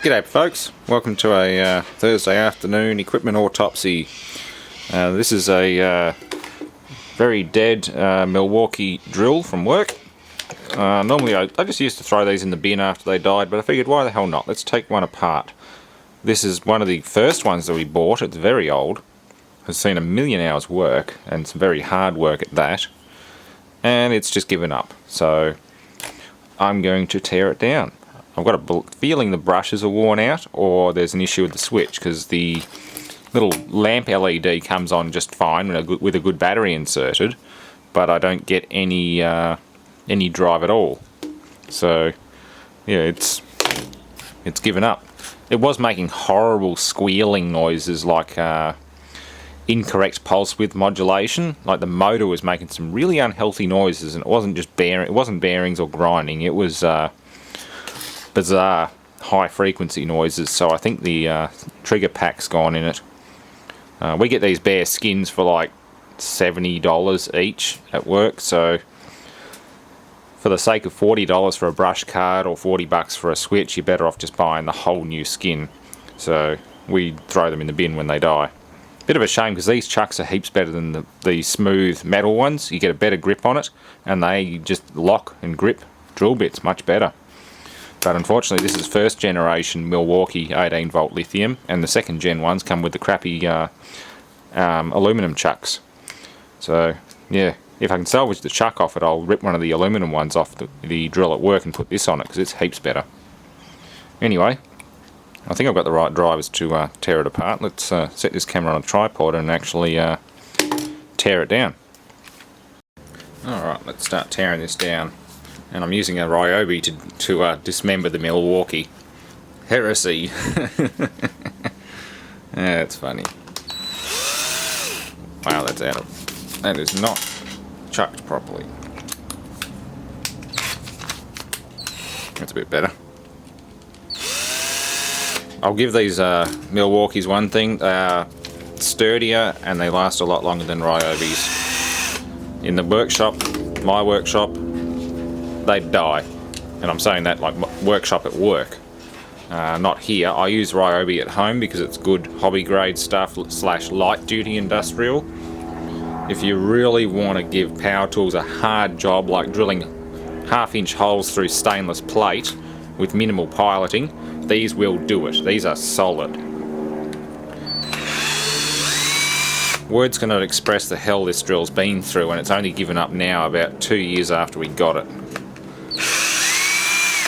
G'day folks, welcome to a Thursday afternoon equipment autopsy. This is a very dead Milwaukee drill from work. Normally I just used to throw these in the bin after they died, but I figured why the hell not, let's take one apart. This is one of the first ones that we bought. It's very old, has seen 1,000,000 hours work, and some very hard work at that, and it's just given up, so I'm going to tear it down. I've got a feeling the brushes are worn out, or there's an issue with the switch, because the little lamp LED comes on just fine with a good battery inserted, but I don't get any drive at all. So yeah, it's given up. It was making horrible squealing noises, like incorrect pulse width modulation. Like the motor was making some really unhealthy noises, and it wasn't just bearings or grinding. It was bizarre high frequency noises, so I think the trigger pack's gone in it. We get these bare skins for like $70 each at work, so for the sake of $40 for a brush card or $40 for a switch, you're better off just buying the whole new skin. So we throw them in the bin when they die. Bit of a shame, because these chucks are heaps better than the smooth metal ones. You get a better grip on it, and they just lock and grip drill bits much better. But unfortunately, this is first generation Milwaukee 18V Lithium, and the second gen ones come with the crappy aluminum chucks. So yeah, if I can salvage the chuck off it, I'll rip one of the aluminum ones off the drill at work and put this on it, because it's heaps better. Anyway, I think I've got the right drivers to tear it apart. Let's set this camera on a tripod and actually tear it down. Alright, let's start tearing this down. And I'm using a Ryobi to dismember the Milwaukee. Heresy. That's funny. Wow, that's out of... That is not chucked properly. That's a bit better. I'll give these Milwaukees one thing. They are sturdier and they last a lot longer than Ryobis. In the workshop, my workshop, they'd die, and I'm saying that like workshop at work, not here. I use Ryobi at home because it's good hobby grade stuff / light duty industrial. If you really want to give power tools a hard job, like drilling 1/2-inch holes through stainless plate with minimal piloting, these will do it. These are solid. Words cannot express the hell this drill's been through, and it's only given up now about 2 years after we got it.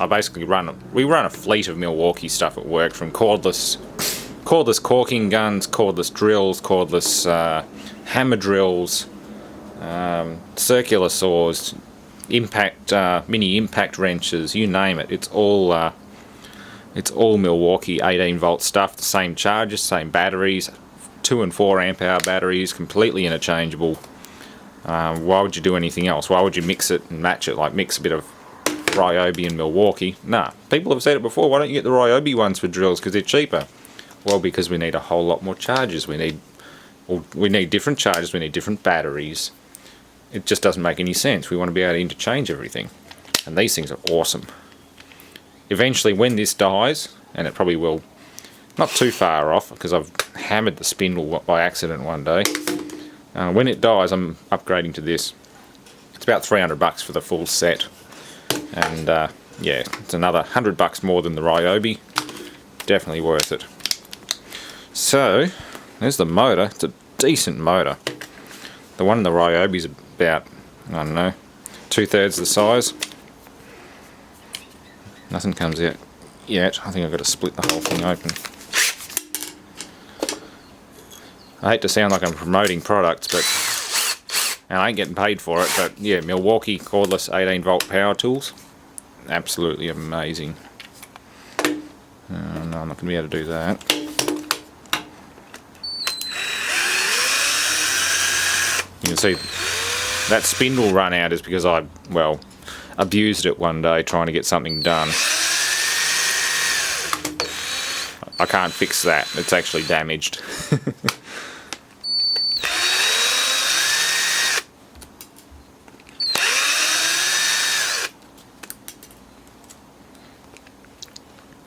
I basically run a fleet of Milwaukee stuff at work, from cordless caulking guns, cordless drills, cordless hammer drills, circular saws, mini impact wrenches, you name it. It's all Milwaukee 18V stuff. The same charges, same batteries, 2 and 4 amp hour batteries, completely interchangeable. Why would you do anything else? Why would you mix it and match it, like mix a bit of Ryobi and Milwaukee? Nah, people have said it before, why don't you get the Ryobi ones for drills because they're cheaper? Well, because we need a whole lot more charges. We need different charges, we need different batteries. It just doesn't make any sense. We want to be able to interchange everything, and these things are awesome. Eventually, when this dies, and it probably will, not too far off, because I've hammered the spindle by accident one day. When it dies, I'm upgrading to this. It's about $300 for the full set. And yeah, it's another $100 more than the Ryobi. Definitely worth it. So there's the motor. It's a decent motor. The one in the Ryobi is about, I don't know, 2/3 the size. Nothing comes out yet. I think I've got to split the whole thing open. I hate to sound like I'm promoting products, and I ain't getting paid for it, but yeah, Milwaukee cordless 18V power tools, absolutely amazing. No, I'm not going to be able to do that. You can see that spindle run out is because I, well, abused it one day trying to get something done. I can't fix that, it's actually damaged.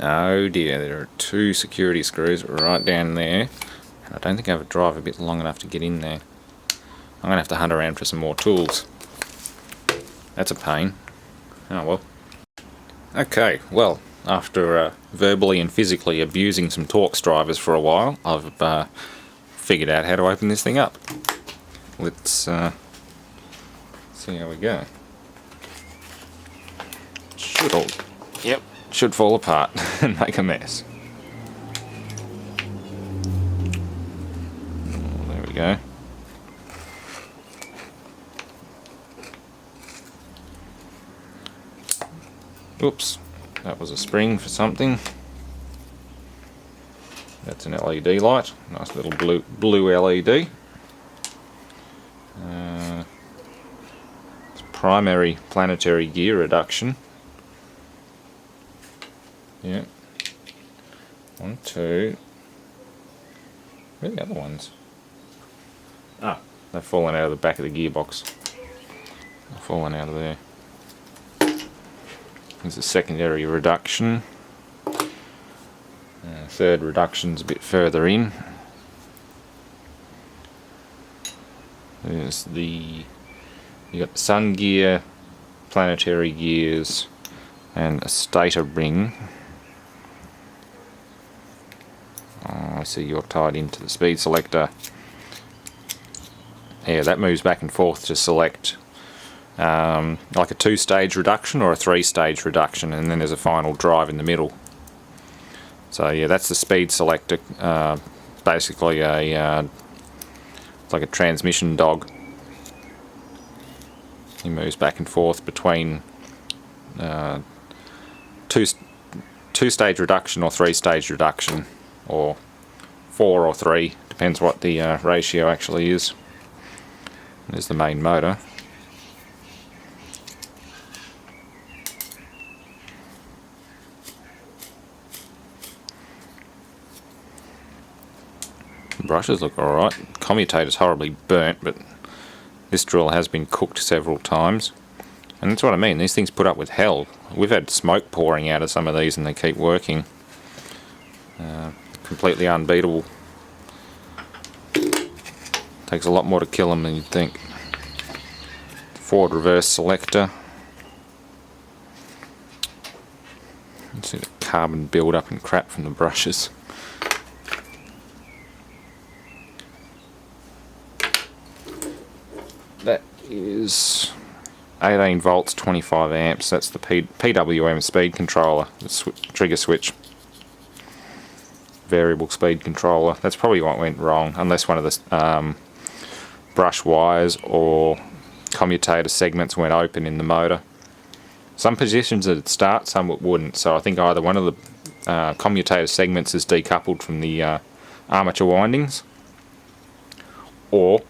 Oh dear, there are 2 security screws right down there. And I don't think I have a driver bit long enough to get in there. I'm going to have to hunt around for some more tools. That's a pain. Oh well. Okay, well, after verbally and physically abusing some Torx drivers for a while, I've figured out how to open this thing up. Let's see how we go. Should fall apart and make a mess. Oh, there we go. Oops, that was a spring for something. That's an LED light, nice little blue LED. It's primary planetary gear reduction. Yeah. 1, 2. Where are the other ones? Ah, they've fallen out of the back of the gearbox. They've fallen out of there. There's a secondary reduction. Third reduction's a bit further in. There's you got the sun gear, planetary gears, and a stator ring. Oh, I see you're tied into the speed selector. Yeah, that moves back and forth to select like a 2-stage reduction or a 3-stage reduction, and then there's a final drive in the middle. So yeah, that's the speed selector. Basically it's like a transmission dog. He moves back and forth between 2-stage reduction or 3-stage reduction, or 4 or 3, depends what the ratio actually is. There's the main motor. Brushes look alright. Commutator's horribly burnt, but this drill has been cooked several times. And that's what I mean, these things put up with hell. We've had smoke pouring out of some of these and they keep working. Completely unbeatable. Takes a lot more to kill them than you'd think. Forward reverse selector. You can see the carbon build up and crap from the brushes. That is 18 volts, 25 amps. That's the PWM speed controller, the trigger switch. Variable speed controller. That's probably what went wrong, unless one of the brush wires or commutator segments went open in the motor. Some positions it'd start, some it wouldn't. So I think either one of the commutator segments is decoupled from the armature windings, or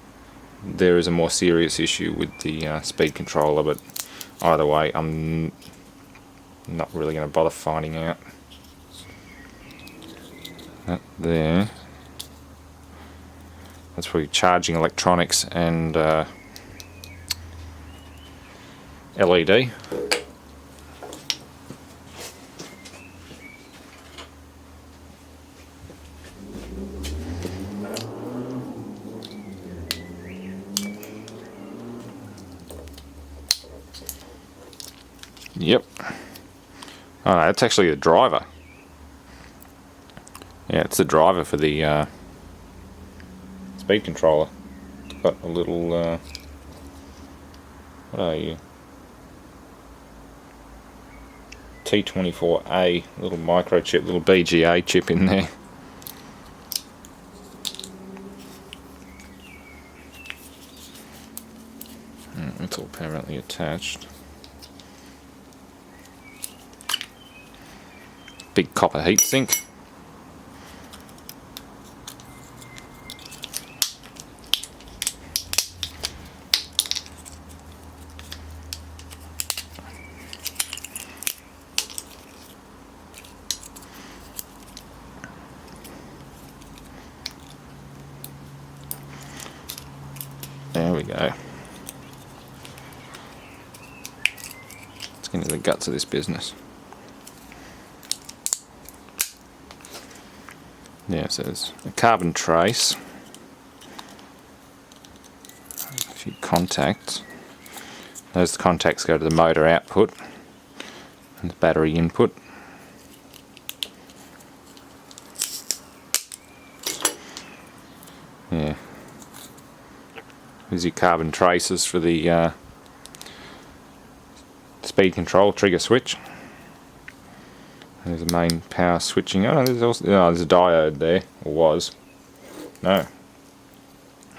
there is a more serious issue with the speed controller, but either way I'm not really going to bother finding out. That there, that's probably charging electronics and LED. Yep. Oh no, that's actually the driver. Yeah, it's the driver for the speed controller. It's got a little, what are you? T24A, little microchip, little BGA chip in there. It's all permanently attached. Big copper heatsink. There we go. Let's get into the guts of this business. Yeah, so there's a carbon trace, a few contacts. Those contacts go to the motor output and the battery input. Yeah. There's your carbon traces for the speed control trigger switch. There's the main power switching. Oh, there's also there's a diode there, or was. No.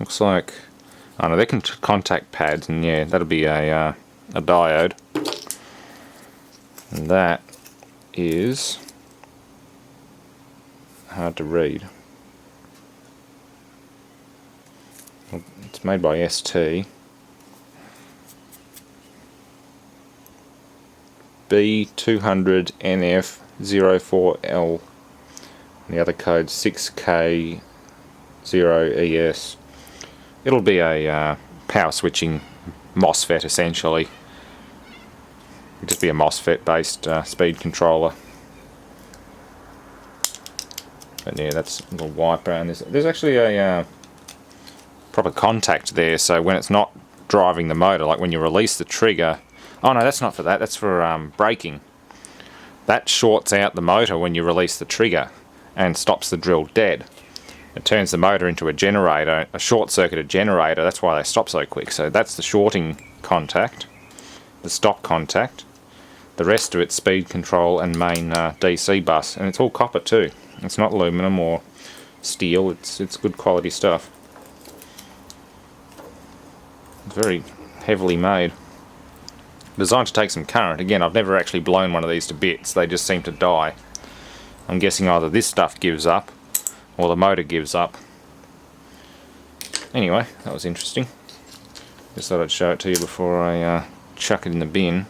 Looks like. Oh no, they're contact pads, and yeah, that'll be a diode. And that is hard to read. It's made by ST. B200NF04L. And the other code 6K0ES. It'll be a power switching MOSFET essentially. It'll just be a MOSFET based speed controller. But yeah, that's a little wiper, and there's actually a proper contact there, so when it's not driving the motor, like when you release the trigger. Oh no, that's not for that, that's for braking. That shorts out the motor when you release the trigger and stops the drill dead. It turns the motor into a generator, a short-circuited generator. That's why they stop so quick. So that's the shorting contact, the stop contact. The rest of it's speed control and main DC bus, and it's all copper too. It's not aluminum or steel. It's good quality stuff. It's very heavily made. Designed to take some current. Again, I've never actually blown one of these to bits. They just seem to die. I'm guessing either this stuff gives up or the motor gives up. Anyway, that was interesting. Just thought I'd show it to you before I chuck it in the bin.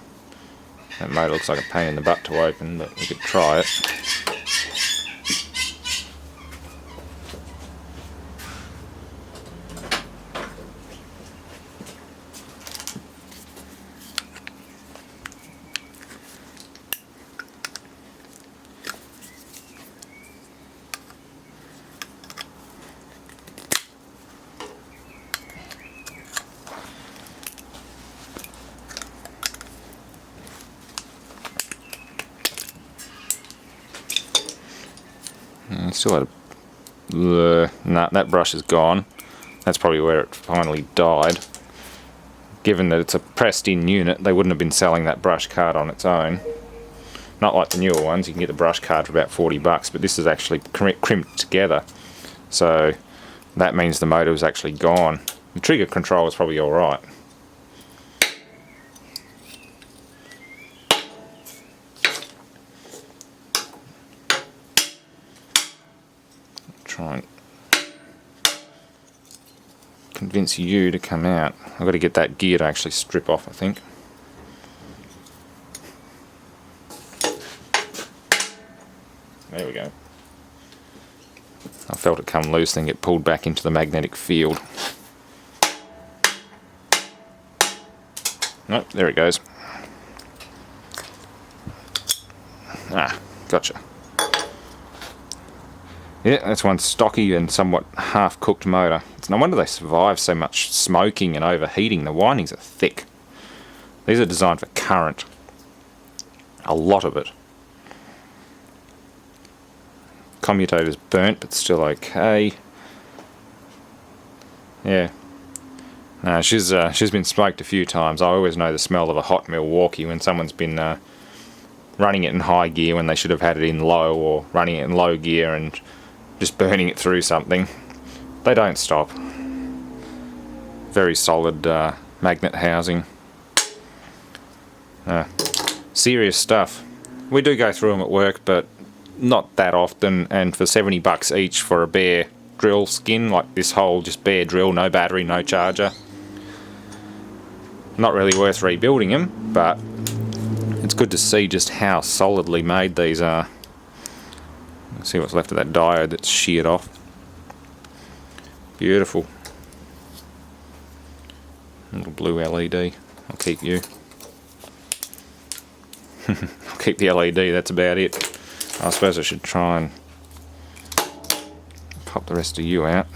That motor looks like a pain in the butt to open, but we could try it. Still had a... nah, that brush is gone. That's probably where it finally died. Given that it's a pressed-in unit, they wouldn't have been selling that brush card on its own. Not like the newer ones, you can get the brush card for about $40, but this is actually crimped together. So that means the motor was actually gone. The trigger control is probably alright. Try and convince you to come out. I've got to get that gear to actually strip off, I think. There we go. I felt it come loose, then get pulled back into the magnetic field. Nope, there it goes. Ah, gotcha. Yeah, that's one stocky and somewhat half-cooked motor. It's no wonder they survive so much smoking and overheating. The windings are thick. These are designed for current. A lot of it. Commutator's burnt, but still okay. Yeah. No, she's been smoked a few times. I always know the smell of a hot Milwaukee when someone's been running it in high gear when they should have had it in low, or running it in low gear and just burning it through something. They don't stop. Very solid magnet housing. Serious stuff. We do go through them at work, but not that often, and for $70 each for a bare drill skin, like this whole just bare drill, no battery, no charger. Not really worth rebuilding them, but it's good to see just how solidly made these are. Let's see what's left of that diode that's sheared off. Beautiful. Little blue LED. I'll keep you. I'll keep the LED, that's about it. I suppose I should try and pop the rest of you out.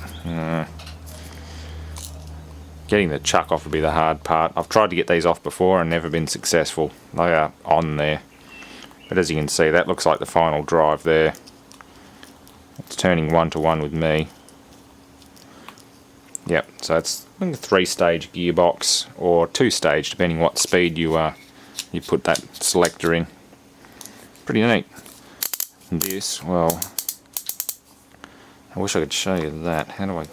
Getting the chuck off will be the hard part. I've tried to get these off before and never been successful. They are on there. But as you can see, that looks like the final drive there. It's turning 1 to 1 with me. Yep, so it's a 3-stage gearbox, or 2-stage, depending what speed you put that selector in. Pretty neat. And this, well, I wish I could show you that. How do I...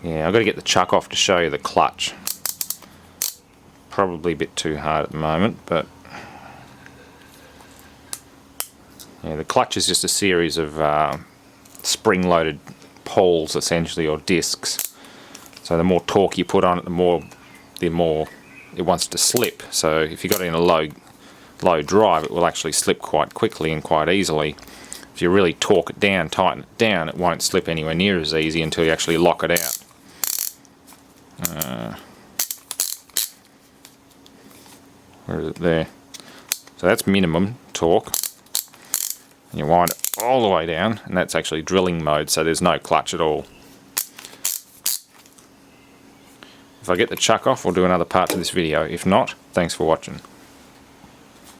Yeah, I've got to get the chuck off to show you the clutch. Probably a bit too hard at the moment, but... Yeah, the clutch is just a series of spring-loaded poles, essentially, or discs. So the more torque you put on it, the more it wants to slip. So if you got it in a low drive, it will actually slip quite quickly and quite easily. If you really torque it down, tighten it down, it won't slip anywhere near as easy until you actually lock it out. Where is it there? So that's minimum torque. And you wind it all the way down, and that's actually drilling mode, so there's no clutch at all. If I get the chuck off, I'll do another part to this video. If not, thanks for watching.